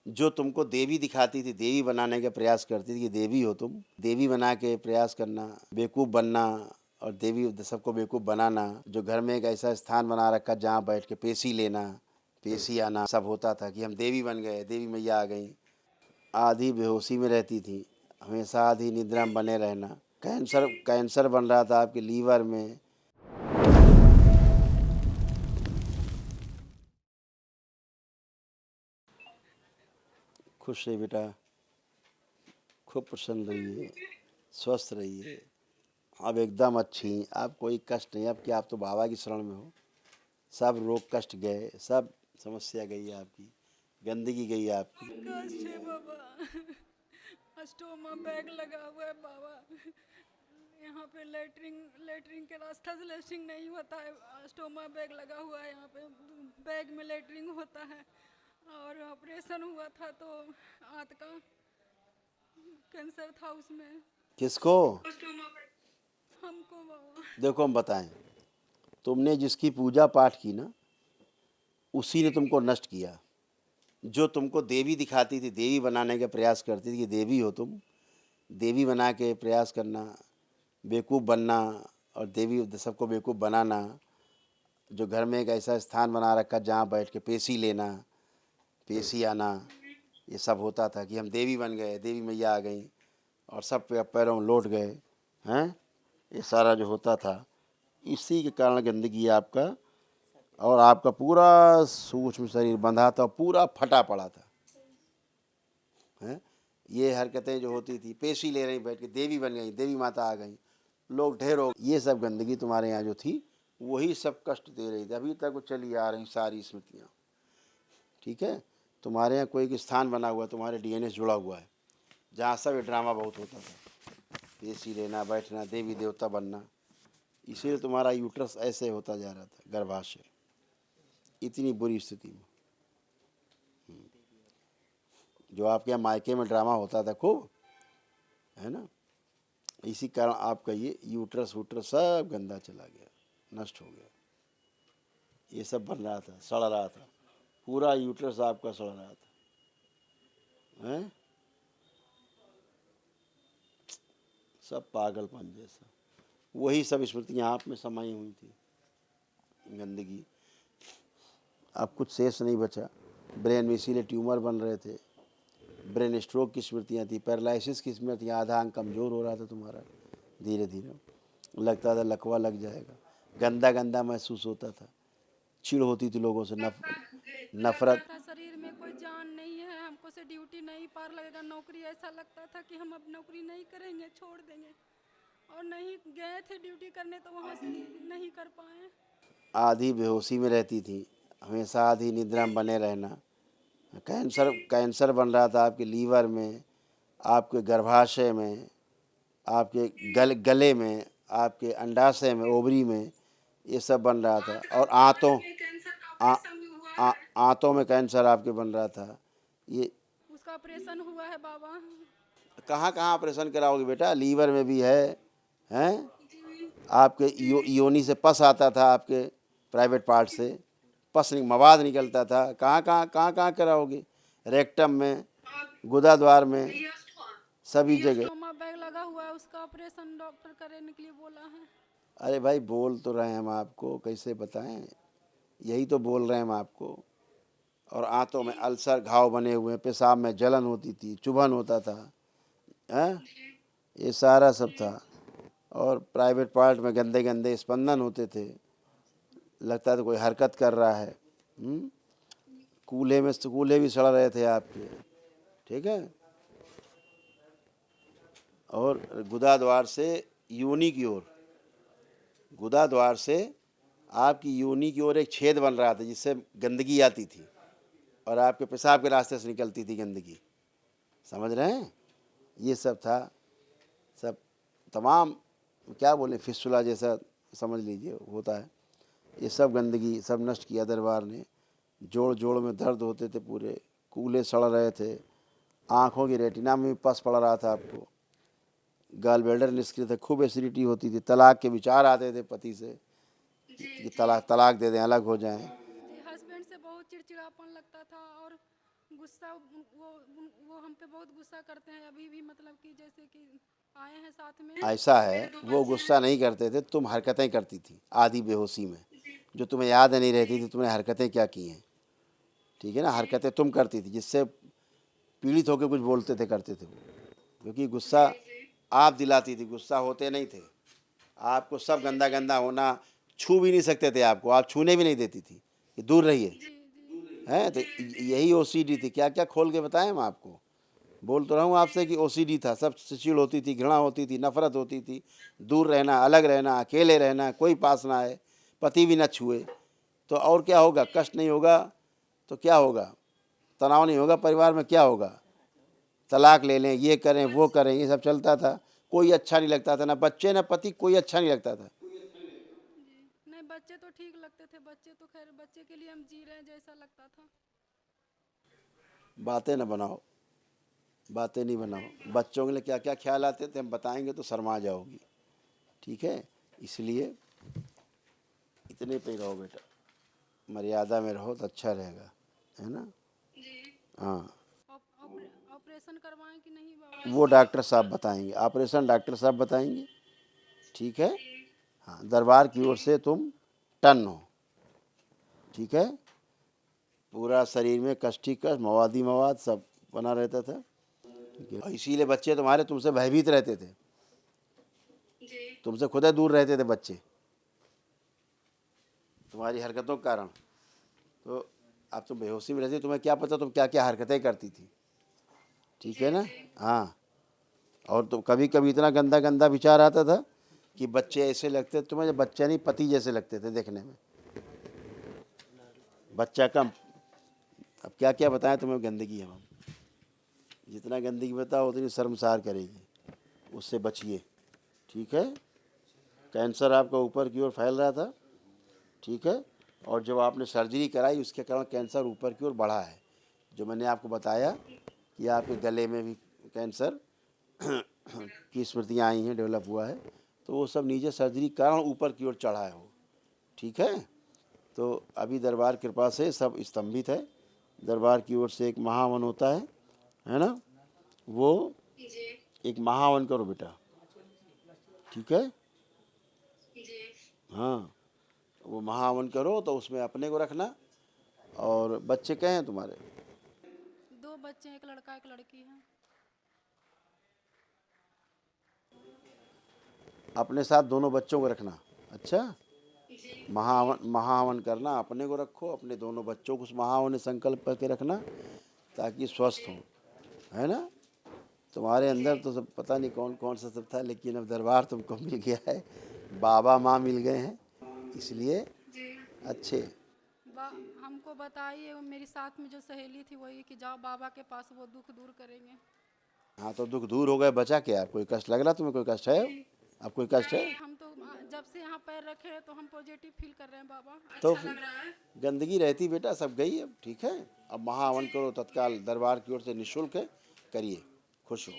जो तुमको देवी दिखाती थी, देवी बनाने का प्रयास करती थी कि देवी हो तुम, देवी बना के प्रयास करना, बेवकूफ़ बनना और देवी सबको बेवकूफ़ बनाना, जो घर में एक ऐसा स्थान बना रखा जहाँ बैठ के पेशी लेना, पेशी आना सब होता था कि हम देवी बन गए, देवी मैया आ गई। आधी बेहोशी में रहती थी, हमेशा आधी निद्रा में बने रहना। कैंसर कैंसर बन रहा था आपके लीवर में। खुश रहिए बेटा, खूब प्रसन्न रहिए, स्वस्थ रहिए। अब एकदम अच्छी, अब कोई कष्ट नहीं। अब क्या, आप तो बाबा की शरण में हो। सब रोग कष्ट गए, सब समस्या गई आपकी, गंदगी गई आपकी। कष्ट है बाबा। स्टोमा बैग लगा हुआ है बाबा। यहाँ पे लेटरिन के रास्ता से लेटरिन नहीं होता है। स्टोमा बैग लगा हुआ है यहाँ पे। बैग में लेटरिन होता है। और ऑपरेशन हुआ था तो आंत का कैंसर था उसमें। किसको? हमको बाबा। देखो हम बताएं, तुमने जिसकी पूजा पाठ की ना, उसी ने तुमको नष्ट किया। जो तुमको देवी दिखाती थी, देवी बनाने का प्रयास करती थी कि देवी हो तुम, देवी बना के प्रयास करना, बेवकूफ़ बनना और देवी सबको बेवकूफ़ बनाना, जो घर में एक ऐसा स्थान बना रखा जहाँ बैठ के पेशी लेना, पेशी आना, ये सब होता था कि हम देवी बन गए, देवी मैया आ गई और सब पैरों में लौट गए हैं। ये सारा जो होता था, इसी के कारण गंदगी है आपका। और आपका पूरा सूक्ष्म शरीर बंधा था, पूरा फटा पड़ा था हैं। ये हरकतें जो होती थी, पेशी ले रही बैठ के, देवी बन गई, देवी माता आ गई, लोग ढेर हो, ये सब गंदगी तुम्हारे यहाँ जो थी वही सब कष्ट दे रही थी। अभी तक वो चली आ रही सारी स्मृतियाँ। ठीक है, तुम्हारे यहाँ कोई एक स्थान बना हुआ है, तुम्हारे डीएनए से जुड़ा हुआ है, जहाँ सब ये ड्रामा बहुत होता था, पेशी लेना, बैठना, देवी देवता बनना। इसीलिए तुम्हारा यूट्रस ऐसे होता जा रहा था, गर्भाशय, इतनी बुरी स्थिति में। जो आपके यहाँ मायके में ड्रामा होता था खूब, है ना, इसी कारण आपका ये यूट्रस वूट्रस सब गंदा चला गया, नष्ट हो गया। ये सब बन रहा था, सड़ रहा था, पूरा यूट्रस आपका सड़ रहा था हैं। सब पागलपन जैसा, वही सब स्मृतियाँ आप में समाई हुई थी, गंदगी। अब कुछ शेष नहीं बचा। ब्रेन में इसीलिए ट्यूमर बन रहे थे, ब्रेन स्ट्रोक की स्मृतियाँ थी, पैरालिसिस की स्मृतियाँ, आधा अंग कमज़ोर हो रहा था तुम्हारा, धीरे धीरे लगता था लकवा लग जाएगा, गंदा गंदा महसूस होता था, चिढ़ होती थी लोगों से, लगता नफरत। था शरीर में कोई जान नहीं है, हमको से ड्यूटी नहीं पार लगेगा। नौकरी ऐसा लगता था कि हम अब नौकरी नहीं करेंगे, छोड़ देंगे। और नहीं गए थे ड्यूटी करने तो वहाँ से नहीं कर पाए। आधी बेहोशी में रहती थी, हमेशा आधी निद्रा में बने रहना। कैंसर कैंसर बन रहा था आपके लीवर में, आपके गर्भाशय में, आपके गले में, आपके अंडाशय में, ओवरी में, ये सब बन रहा था। और आंतों में कैंसर आपके बन रहा था। ये उसका ऑपरेशन हुआ है बाबा। कहाँ कहाँ ऑपरेशन कराओगे बेटा? लीवर में भी है हैं। आपके योनि से पस आता था, आपके प्राइवेट पार्ट से पस मवाद निकलता था। कहाँ कराओगे? रेक्टम में, गुदा द्वार में, सभी जगह। स्टोमा बैग लगा हुआ है, उसका ऑपरेशन डॉक्टर करने के लिए बोला है। अरे भाई, बोल तो रहे हैं हम आपको, कैसे बताएं, यही तो बोल रहे हैं हम आपको। और आंतों में अल्सर, घाव बने हुए हैं, पेशाब में जलन होती थी, चुभन होता था हैं, ये सारा सब था। और प्राइवेट पार्ट में गंदे गंदे स्पंदन होते थे, लगता था कोई हरकत कर रहा है। कूल्हे भी सड़ रहे थे आपके। ठीक है। और गुदा द्वार से योनि की ओर, गुदा द्वार से आपकी योनि की ओर एक छेद बन रहा था, जिससे गंदगी आती थी और आपके पेशाब के रास्ते से निकलती थी गंदगी। समझ रहे हैं? ये सब था, सब तमाम, क्या बोले, फिस्टुला जैसा समझ लीजिए होता है। ये सब गंदगी सब नष्ट किया दरबार ने। जोड़ जोड़ में दर्द होते थे पूरे, कूल्हे सड़ रहे थे, आँखों की रेटिना में भी पस पड़ रहा था आपको, गाल ब्लैडर निष्क्रिय थे, खूब एसिडिटी होती थी, तलाक के विचार आते थे पति से कि तलाक तलाक दे दें, अलग हो जाएं। जी, हस्बैंड से बहुत चिड़चिड़ापन लगता था। और गुस्सा वो हम पे बहुत गुस्सा करते हैं अभी भी, मतलब कि जैसे कि आए हैं साथ में। ऐसा है, वो गुस्सा नहीं करते थे, तुम हरकतें करती थी आधी बेहोशी में, जो तुम्हें याद नहीं रहती थी तुमने हरकतें क्या की हैं। ठीक है ना, हरकतें तुम करती थी जिससे पीड़ित होकर कुछ बोलते थे, करते थे वो, क्योंकि गुस्सा आप दिलाती थी, गुस्सा होते नहीं थे। आपको सब गंदा गंदा होना, छू भी नहीं सकते थे आपको, आप छूने भी नहीं देती थी कि दूर रहिए। जी जी हैं तो यही ओसीडी थी। क्या क्या खोल के बताएं हम आपको, बोल तो रहा हूँ आपसे कि ओसीडी था, सब से चिढ़ होती थी, घृणा होती थी, नफरत होती थी, दूर रहना, अलग रहना, अकेले रहना, कोई पास ना आए, पति भी ना छुए। तो और क्या होगा, कष्ट नहीं होगा तो क्या होगा, तनाव नहीं होगा परिवार में, क्या होगा, तलाक ले लें, ये करें वो करें, ये सब चलता था। कोई अच्छा नहीं लगता था, ना बच्चे ना पति, कोई अच्छा नहीं लगता था। जी। नहीं, बच्चे तो ठीक लगते थे, बच्चे तो खैर बच्चे के लिए हम जी रहे हैं जैसा लगता था। बातें ना बनाओ, बातें नहीं बनाओ। बच्चों के लिए क्या क्या ख्याल आते थे हम बताएंगे तो शर्मा जाओगी। ठीक है, इसलिए इतने पे ही रहो बेटा, मर्यादा में रहो तो अच्छा रहेगा, है ना। हाँ, ऑपरेशन करवाएं कि नहीं बाबा? वो डॉक्टर साहब बताएंगे, ऑपरेशन डॉक्टर साहब बताएंगे। ठीक है, हाँ, दरबार की ओर से तुम टन हो। ठीक है, पूरा शरीर में कष्टी कष्ट, मवादी मवाद सब बना रहता था। ठीक है, इसीलिए बच्चे तुम्हारे तुमसे भयभीत रहते थे, तुमसे खुद ही दूर रहते थे बच्चे, तुम्हारी हरकतों के कारण। तो अब तुम बेहोशी में रहती, तुम्हें क्या पता तुम क्या क्या हरकतें करती थी। ठीक है ना, हाँ। और तो कभी कभी इतना गंदा गंदा विचार आता था कि बच्चे ऐसे लगते तुम्हें, बच्चे नहीं पति जैसे लगते थे देखने में, बच्चा कम। अब क्या क्या बताएं तुम्हें, गंदगी है हम, जितना गंदगी बताओ उतनी शर्मसार करेगी, उससे बचिए। ठीक है, कैंसर आपका ऊपर की ओर फैल रहा था। ठीक है, और जब आपने सर्जरी कराई उसके कारण कैंसर ऊपर की ओर बढ़ा है, जो मैंने आपको बताया कि आपके गले में भी कैंसर की स्मृतियाँ आई हैं, डेवलप हुआ है, तो वो सब नीचे सर्जरी के कारण ऊपर की ओर चढ़ा है वो। ठीक है, तो अभी दरबार कृपा से सब स्तंभित है। दरबार की ओर से एक महावन होता है ना, वो एक महावन करो बेटा। ठीक है, हाँ, वो महावन करो तो उसमें अपने को रखना। और बच्चे कहे हैं तुम्हारे? 2 बच्चे हैं, एक लड़का एक लड़की है। अपने साथ दोनों बच्चों को रखना। अच्छा, महावन महावन करना, अपने को रखो, अपने दोनों बच्चों को उस महावन में संकल्प करके रखना ताकि स्वस्थ हो, है ना। तुम्हारे अंदर तो सब पता नहीं कौन कौन सा सब था, लेकिन अब दरबार तुमको मिल गया है, बाबा माँ मिल गए हैं, इसलिए अच्छे। बा हमको बताइए, वो मेरी साथ में जो सहेली थी वही कि जाओ बाबा के पास, वो दुख दूर करेंगे। हाँ, तो दुख दूर हो गए, बचा क्या, कोई कष्ट लग रहा तुम्हें, कोई कष्ट है अब, कोई कष्ट है? नहीं, हम तो जब से यहाँ पैर रखे हैं तो हम पॉजिटिव फील कर रहे हैं बाबा, तो अच्छा लग रहा है। गंदगी रहती बेटा, सब गई अब। ठीक है, अब महावन करो तत्काल, दरबार की ओर से निःशुल्क है, करिए, खुश हो।